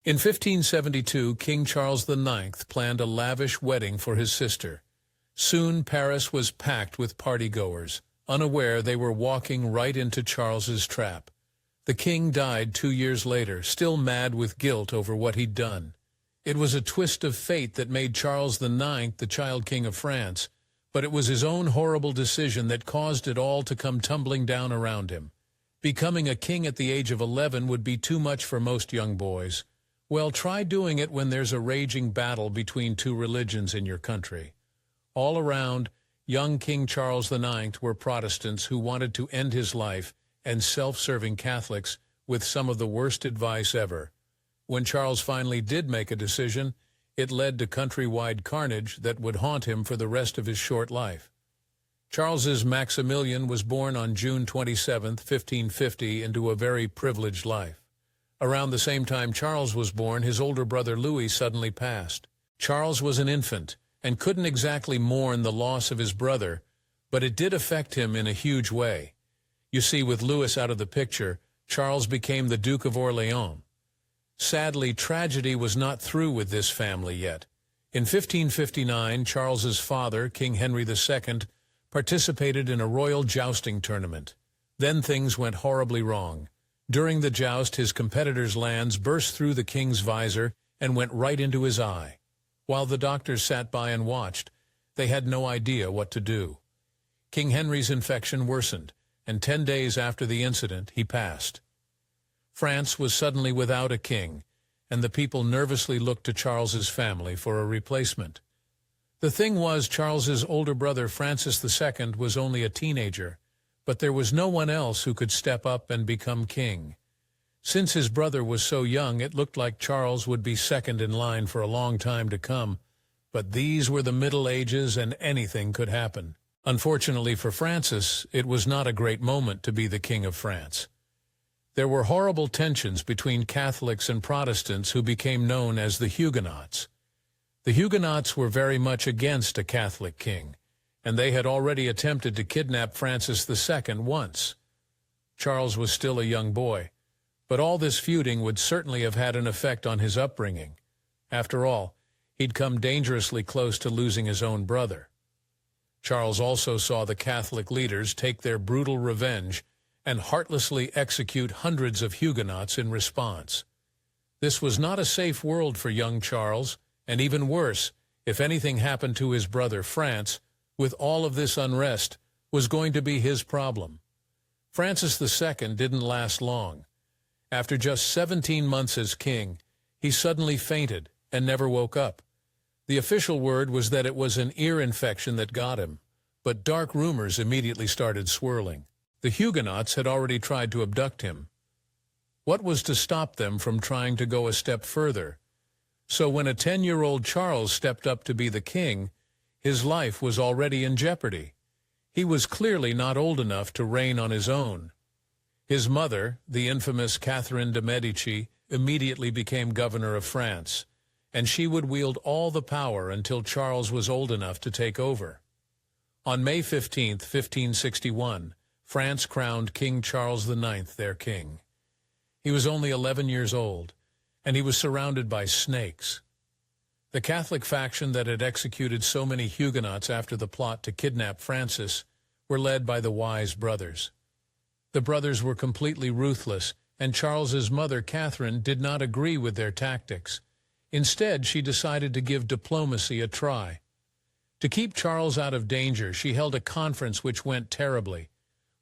In 1572, King Charles IX planned a lavish wedding for his sister. Soon Paris was packed with partygoers, unaware they were walking right into Charles's trap. The king died 2 years later, still mad with guilt over what he'd done. It was a twist of fate that made Charles IX the child king of France, but it was his own horrible decision that caused it all to come tumbling down around him. Becoming a king at the age of 11 would be too much for most young boys. Well, try doing it when there's a raging battle between two religions in your country. All around, young King Charles IX were Protestants who wanted to end his life and self-serving Catholics with some of the worst advice ever. When Charles finally did make a decision, it led to countrywide carnage that would haunt him for the rest of his short life. Charles's Maximilian was born on June 27, 1550, into a very privileged life. Around the same time Charles was born, his older brother Louis suddenly passed. Charles was an infant and couldn't exactly mourn the loss of his brother, but it did affect him in a huge way. You see, with Louis out of the picture, Charles became the Duke of Orléans. Sadly, tragedy was not through with this family yet. In 1559, Charles's father, King Henry II, participated in a royal jousting tournament. Then things went horribly wrong. During the joust, his competitor's lance burst through the king's visor and went right into his eye. While the doctors sat by and watched, they had no idea what to do. King Henry's infection worsened, and 10 days after the incident, he passed. France was suddenly without a king, and the people nervously looked to Charles's family for a replacement. The thing was, Charles's older brother Francis II was only a teenager, but there was no one else who could step up and become king. Since his brother was so young, it looked like Charles would be second in line for a long time to come, but these were the Middle Ages and anything could happen. Unfortunately for Francis, it was not a great moment to be the King of France. There were horrible tensions between Catholics and Protestants who became known as the Huguenots. The Huguenots were very much against a Catholic king, and they had already attempted to kidnap Francis II once. Charles was still a young boy, but all this feuding would certainly have had an effect on his upbringing. After all, he'd come dangerously close to losing his own brother. Charles also saw the Catholic leaders take their brutal revenge and heartlessly execute hundreds of Huguenots in response. This was not a safe world for young Charles, and even worse, if anything happened to his brother France, with all of this unrest, was going to be his problem. Francis II didn't last long. After just 17 months as king, he suddenly fainted and never woke up. The official word was that it was an ear infection that got him, but dark rumors immediately started swirling. The Huguenots had already tried to abduct him. What was to stop them from trying to go a step further? So when a 10-year-old Charles stepped up to be the king, his life was already in jeopardy. He was clearly not old enough to reign on his own. His mother, the infamous Catherine de' Medici, immediately became governor of France, and she would wield all the power until Charles was old enough to take over. On May 15, 1561, France crowned King Charles IX their king. He was only 11 years old, and he was surrounded by snakes. The Catholic faction that had executed so many Huguenots after the plot to kidnap Francis were led by the Wise brothers. The brothers were completely ruthless, and Charles's mother, Catherine, did not agree with their tactics. Instead, she decided to give diplomacy a try. To keep Charles out of danger, she held a conference which went terribly.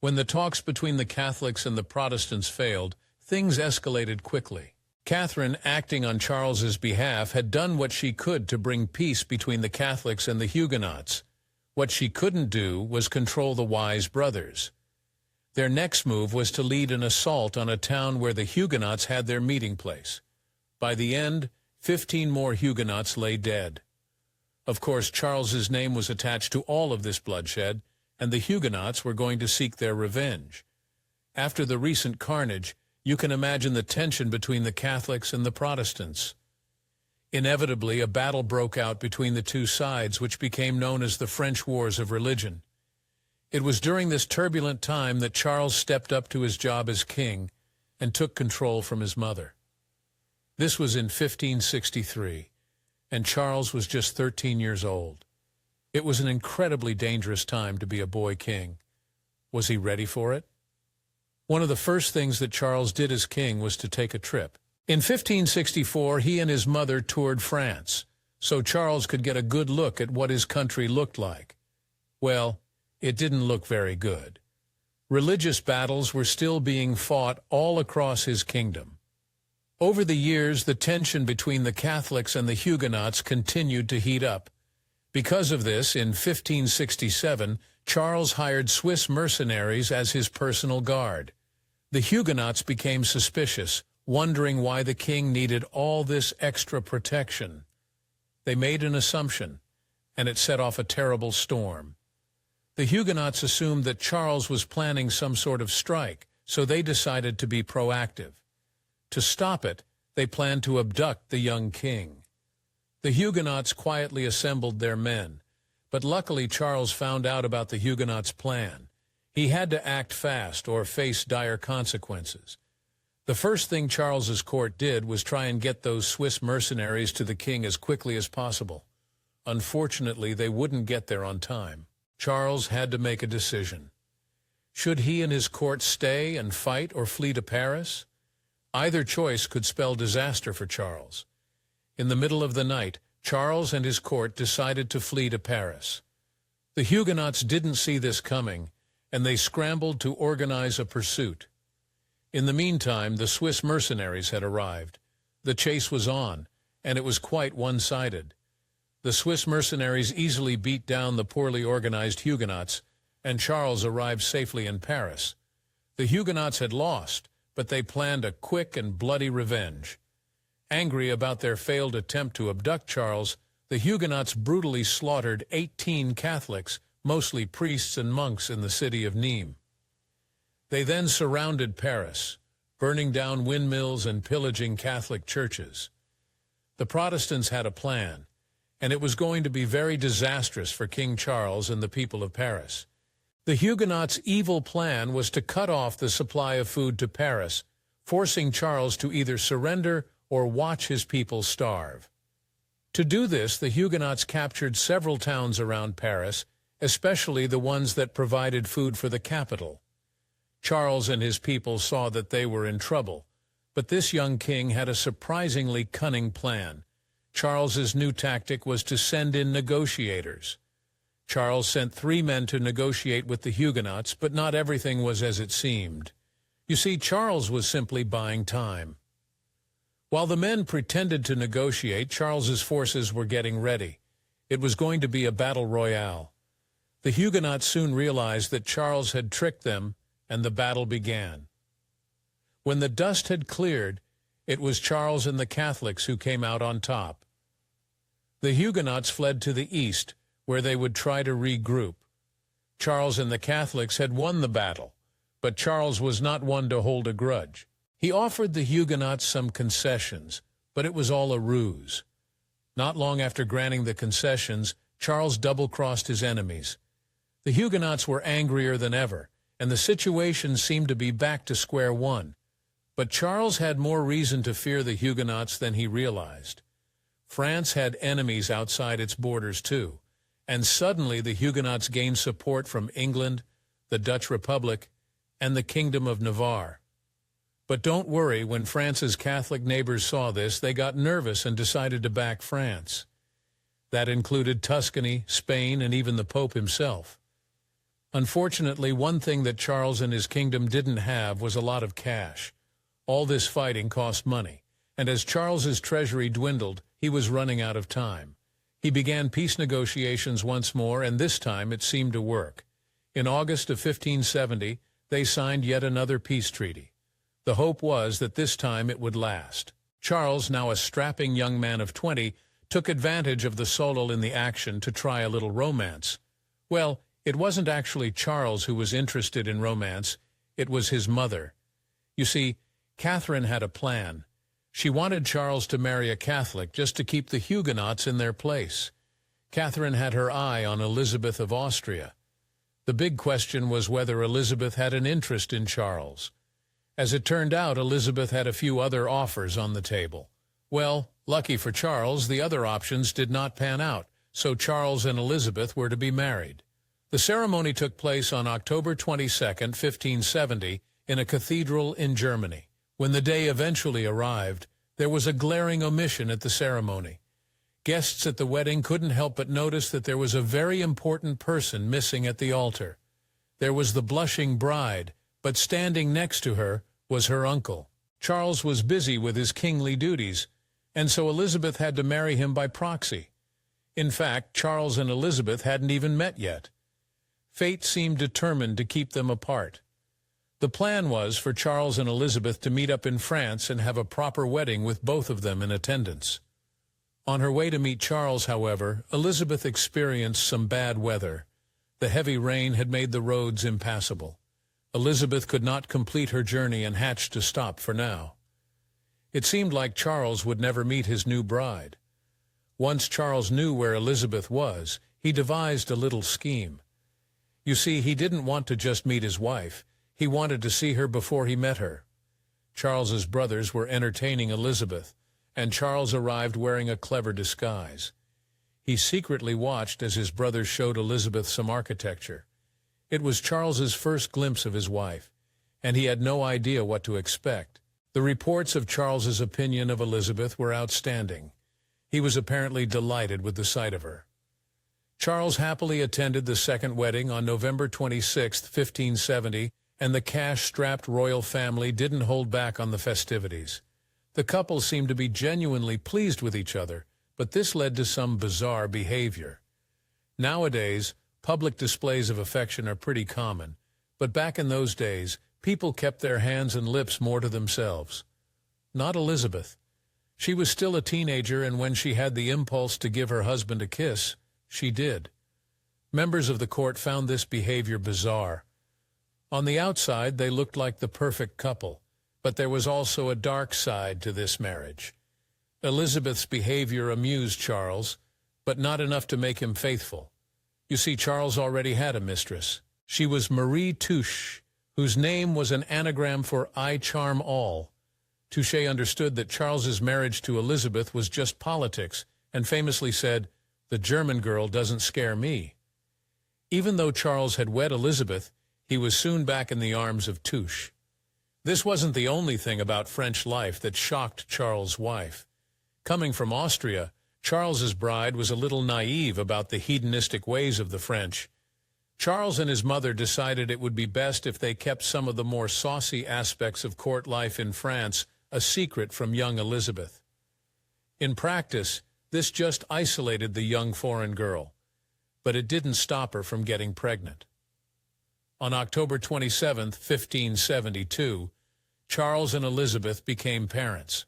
When the talks between the Catholics and the Protestants failed, things escalated quickly. Catherine, acting on Charles's behalf, had done what she could to bring peace between the Catholics and the Huguenots. What she couldn't do was control the Wise brothers. Their next move was to lead an assault on a town where the Huguenots had their meeting place. By the end, 15 more Huguenots lay dead. Of course, Charles's name was attached to all of this bloodshed, and the Huguenots were going to seek their revenge. After the recent carnage, you can imagine the tension between the Catholics and the Protestants. Inevitably, a battle broke out between the two sides, which became known as the French Wars of Religion. It was during this turbulent time that Charles stepped up to his job as king and took control from his mother. This was in 1563, and Charles was just 13 years old. It was an incredibly dangerous time to be a boy king. Was he ready for it? One of the first things that Charles did as king was to take a trip. In 1564, he and his mother toured France, so Charles could get a good look at what his country looked like. Well, it didn't look very good. Religious battles were still being fought all across his kingdom. Over the years, the tension between the Catholics and the Huguenots continued to heat up. Because of this, in 1567, Charles hired Swiss mercenaries as his personal guard. The Huguenots became suspicious, wondering why the king needed all this extra protection. They made an assumption, and it set off a terrible storm. The Huguenots assumed that Charles was planning some sort of strike, so they decided to be proactive. To stop it, they planned to abduct the young king. The Huguenots quietly assembled their men, but luckily Charles found out about the Huguenots' plan. He had to act fast or face dire consequences. The first thing Charles's court did was try and get those Swiss mercenaries to the king as quickly as possible. Unfortunately, they wouldn't get there on time. Charles had to make a decision. Should he and his court stay and fight or flee to Paris? Either choice could spell disaster for Charles. In the middle of the night, Charles and his court decided to flee to Paris. The Huguenots didn't see this coming, and they scrambled to organize a pursuit. In the meantime, the Swiss mercenaries had arrived. The chase was on, and it was quite one-sided. The Swiss mercenaries easily beat down the poorly organized Huguenots, and Charles arrived safely in Paris. The Huguenots had lost, but they planned a quick and bloody revenge. Angry about their failed attempt to abduct Charles, the Huguenots brutally slaughtered 18 Catholics, mostly priests and monks, in the city of Nîmes. They then surrounded Paris, burning down windmills and pillaging Catholic churches. The Protestants had a plan, and it was going to be very disastrous for King Charles and the people of Paris. The Huguenots' evil plan was to cut off the supply of food to Paris, forcing Charles to either surrender or watch his people starve. To do this, the Huguenots captured several towns around Paris, especially the ones that provided food for the capital. Charles and his people saw that they were in trouble, but this young king had a surprisingly cunning plan. Charles's new tactic was to send in negotiators. Charles sent 3 men to negotiate with the Huguenots, but not everything was as it seemed. You see, Charles was simply buying time. While the men pretended to negotiate, Charles's forces were getting ready. It was going to be a battle royale. The Huguenots soon realized that Charles had tricked them, and the battle began. When the dust had cleared, it was Charles and the Catholics who came out on top. The Huguenots fled to the east, where they would try to regroup. Charles and the Catholics had won the battle, but Charles was not one to hold a grudge. He offered the Huguenots some concessions, but it was all a ruse. Not long after granting the concessions, Charles double-crossed his enemies. The Huguenots were angrier than ever, and the situation seemed to be back to square one. But Charles had more reason to fear the Huguenots than he realized. France had enemies outside its borders too, and suddenly the Huguenots gained support from England, the Dutch Republic, and the Kingdom of Navarre. But don't worry, when France's Catholic neighbors saw this, they got nervous and decided to back France. That included Tuscany, Spain, and even the Pope himself. Unfortunately, one thing that Charles and his kingdom didn't have was a lot of cash. All this fighting cost money, and as Charles's treasury dwindled, he was running out of time. He began peace negotiations once more, and this time it seemed to work. In August of 1570, they signed yet another peace treaty. The hope was that this time it would last. Charles, now a strapping young man of 20, took advantage of the lull in the action to try a little romance. Well, it wasn't actually Charles who was interested in romance, it was his mother. You see, Catherine had a plan. She wanted Charles to marry a Catholic just to keep the Huguenots in their place. Catherine had her eye on Elizabeth of Austria. The big question was whether Elizabeth had an interest in Charles. As it turned out, Elizabeth had a few other offers on the table. Well, lucky for Charles, the other options did not pan out, so Charles and Elizabeth were to be married. The ceremony took place on October 22nd, 1570, in a cathedral in Germany. When the day eventually arrived, there was a glaring omission at the ceremony. Guests at the wedding couldn't help but notice that there was a very important person missing at the altar. There was the blushing bride, but standing next to her was her uncle. Charles was busy with his kingly duties, and so Elizabeth had to marry him by proxy. In fact, Charles and Elizabeth hadn't even met yet. Fate seemed determined to keep them apart. The plan was for Charles and Elizabeth to meet up in France and have a proper wedding with both of them in attendance. On her way to meet Charles, however, Elizabeth experienced some bad weather. The heavy rain had made the roads impassable. Elizabeth could not complete her journey and hatched to stop for now. It seemed like Charles would never meet his new bride. Once Charles knew where Elizabeth was, he devised a little scheme. You see, he didn't want to just meet his wife. He wanted to see her before he met her. Charles's brothers were entertaining Elizabeth, and Charles arrived wearing a clever disguise. He secretly watched as his brothers showed Elizabeth some architecture. It was Charles's first glimpse of his wife, and he had no idea what to expect. The reports of Charles's opinion of Elizabeth were outstanding. He was apparently delighted with the sight of her. Charles happily attended the second wedding on November 26, 1570, and the cash-strapped royal family didn't hold back on the festivities. The couple seemed to be genuinely pleased with each other, but this led to some bizarre behavior. Nowadays, public displays of affection are pretty common, but back in those days, people kept their hands and lips more to themselves. Not Elizabeth. She was still a teenager, and when she had the impulse to give her husband a kiss, she did. Members of the court found this behavior bizarre. On the outside, they looked like the perfect couple, but there was also a dark side to this marriage. Elizabeth's behavior amused Charles, but not enough to make him faithful. You see, Charles already had a mistress. She was Marie Touche, whose name was an anagram for I charm all. Touche understood that Charles's marriage to Elizabeth was just politics, and famously said, "The German girl doesn't scare me." Even though Charles had wed Elizabeth, he was soon back in the arms of Touche. This wasn't the only thing about French life that shocked Charles' wife. Coming from Austria, Charles's bride was a little naive about the hedonistic ways of the French. Charles and his mother decided it would be best if they kept some of the more saucy aspects of court life in France a secret from young Elizabeth. In practice, this just isolated the young foreign girl, but it didn't stop her from getting pregnant. On October 27, 1572, Charles and Elizabeth became parents.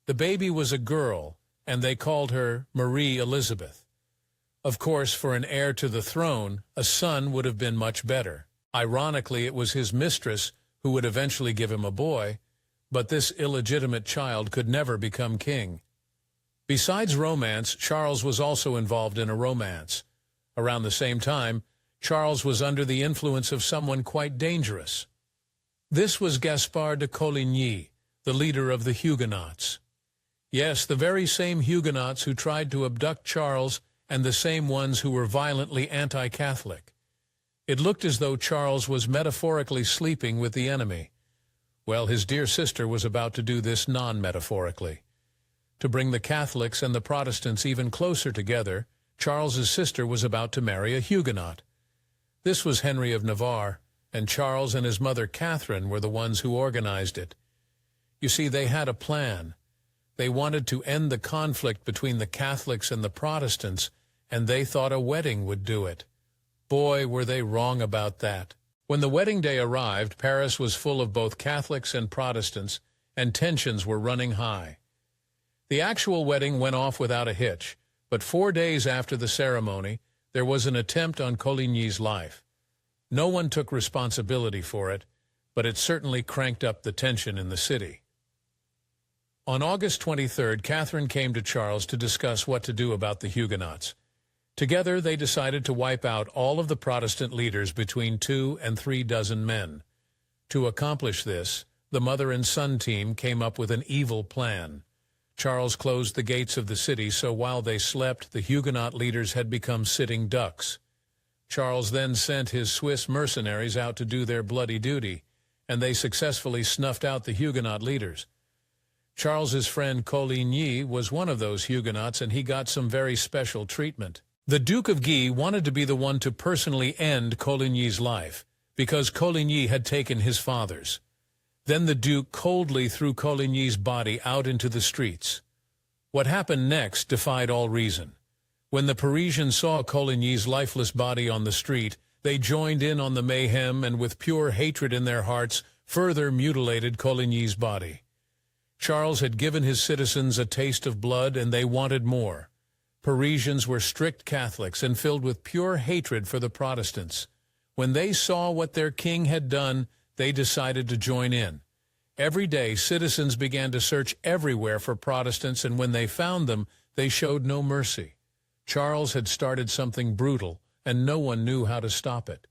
The baby was a girl, and they called her Marie Elizabeth. Of course, for an heir to the throne, a son would have been much better. Ironically, it was his mistress who would eventually give him a boy, but this illegitimate child could never become king. Besides romance, Charles was also involved in a romance. Around the same time, Charles was under the influence of someone quite dangerous. This was Gaspard de Coligny, the leader of the Huguenots. Yes, the very same Huguenots who tried to abduct Charles and the same ones who were violently anti-Catholic. It looked as though Charles was metaphorically sleeping with the enemy. Well, his dear sister was about to do this non-metaphorically. To bring the Catholics and the Protestants even closer together, Charles's sister was about to marry a Huguenot. This was Henry of Navarre, and Charles and his mother Catherine were the ones who organized it. You see, they had a plan. They wanted to end the conflict between the Catholics and the Protestants, and they thought a wedding would do it. Boy, were they wrong about that. When the wedding day arrived, Paris was full of both Catholics and Protestants, and tensions were running high. The actual wedding went off without a hitch, but 4 days after the ceremony, there was an attempt on Coligny's life. No one took responsibility for it, but it certainly cranked up the tension in the city. On August 23rd, Catherine came to Charles to discuss what to do about the Huguenots. Together, they decided to wipe out all of the Protestant leaders between 2 and 3 dozen men. To accomplish this, the mother and son team came up with an evil plan. Charles closed the gates of the city, so while they slept, the Huguenot leaders had become sitting ducks. Charles then sent his Swiss mercenaries out to do their bloody duty, and they successfully snuffed out the Huguenot leaders. Charles's friend Coligny was one of those Huguenots, and he got some very special treatment. The Duke of Guise wanted to be the one to personally end Coligny's life, because Coligny had taken his father's. Then the Duke coldly threw Coligny's body out into the streets. What happened next defied all reason. When the Parisians saw Coligny's lifeless body on the street, they joined in on the mayhem and with pure hatred in their hearts further mutilated Coligny's body. Charles had given his citizens a taste of blood, and they wanted more. Parisians were strict Catholics and filled with pure hatred for the Protestants. When they saw what their king had done, they decided to join in. Every day, citizens began to search everywhere for Protestants, and when they found them, they showed no mercy. Charles had started something brutal, and no one knew how to stop it.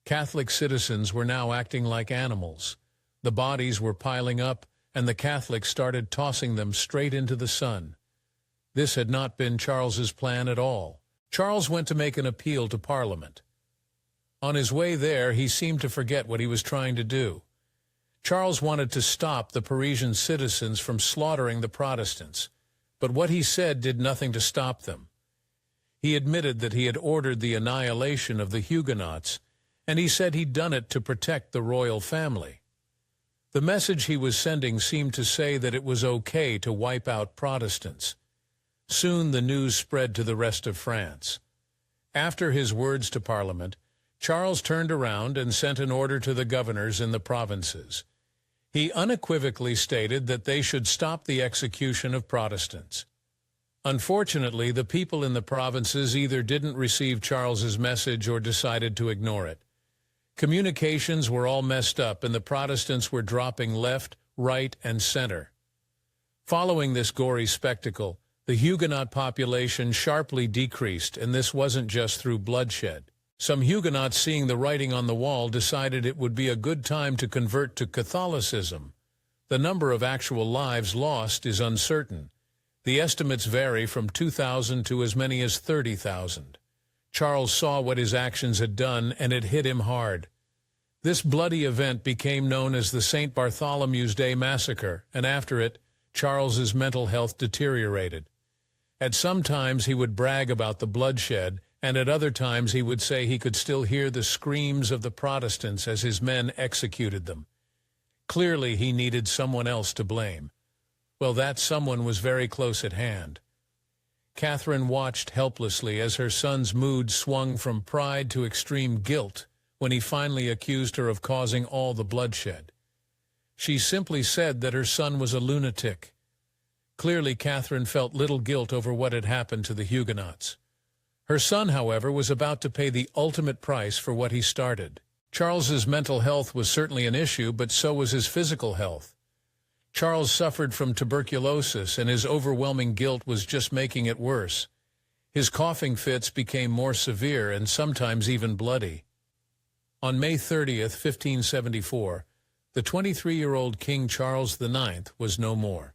Catholic citizens were now acting like animals. The bodies were piling up, and the Catholics started tossing them straight into the sun. This had not been Charles's plan at all. Charles went to make an appeal to Parliament. On his way there, he seemed to forget what he was trying to do. Charles wanted to stop the Parisian citizens from slaughtering the Protestants, but what he said did nothing to stop them. He admitted that he had ordered the annihilation of the Huguenots, and he said he'd done it to protect the royal family. The message he was sending seemed to say that it was okay to wipe out Protestants. Soon the news spread to the rest of France. After his words to Parliament, Charles turned around and sent an order to the governors in the provinces. He unequivocally stated that they should stop the execution of Protestants. Unfortunately, the people in the provinces either didn't receive Charles's message or decided to ignore it. Communications were all messed up, and the Protestants were dropping left, right, and center. Following this gory spectacle, the Huguenot population sharply decreased, and this wasn't just through bloodshed. Some Huguenots, seeing the writing on the wall, decided it would be a good time to convert to Catholicism. The number of actual lives lost is uncertain. The estimates vary from 2,000 to as many as 30,000. Charles saw what his actions had done, and it hit him hard. This bloody event became known as the St. Bartholomew's Day Massacre, and after it, Charles's mental health deteriorated. At some times he would brag about the bloodshed, and at other times he would say he could still hear the screams of the Protestants as his men executed them. Clearly he needed someone else to blame. Well, that someone was very close at hand. Catherine watched helplessly as her son's mood swung from pride to extreme guilt when he finally accused her of causing all the bloodshed. She simply said that her son was a lunatic. Clearly, Catherine felt little guilt over what had happened to the Huguenots. Her son, however, was about to pay the ultimate price for what he started. Charles's mental health was certainly an issue, but so was his physical health. Charles suffered from tuberculosis, and his overwhelming guilt was just making it worse. His coughing fits became more severe and sometimes even bloody. On May 30th, 1574, the 23-year-old King Charles IX was no more.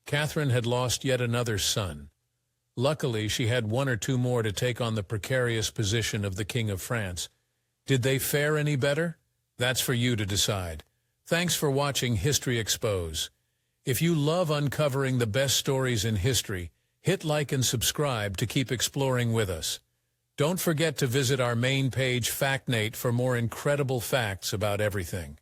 Catherine had lost yet another son. Luckily, she had one or two more to take on the precarious position of the King of France. Did they fare any better? That's for you to decide. Thanks for watching History Expose. If you love uncovering the best stories in history, hit like and subscribe to keep exploring with us. Don't forget to visit our main page, FactNate, for more incredible facts about everything.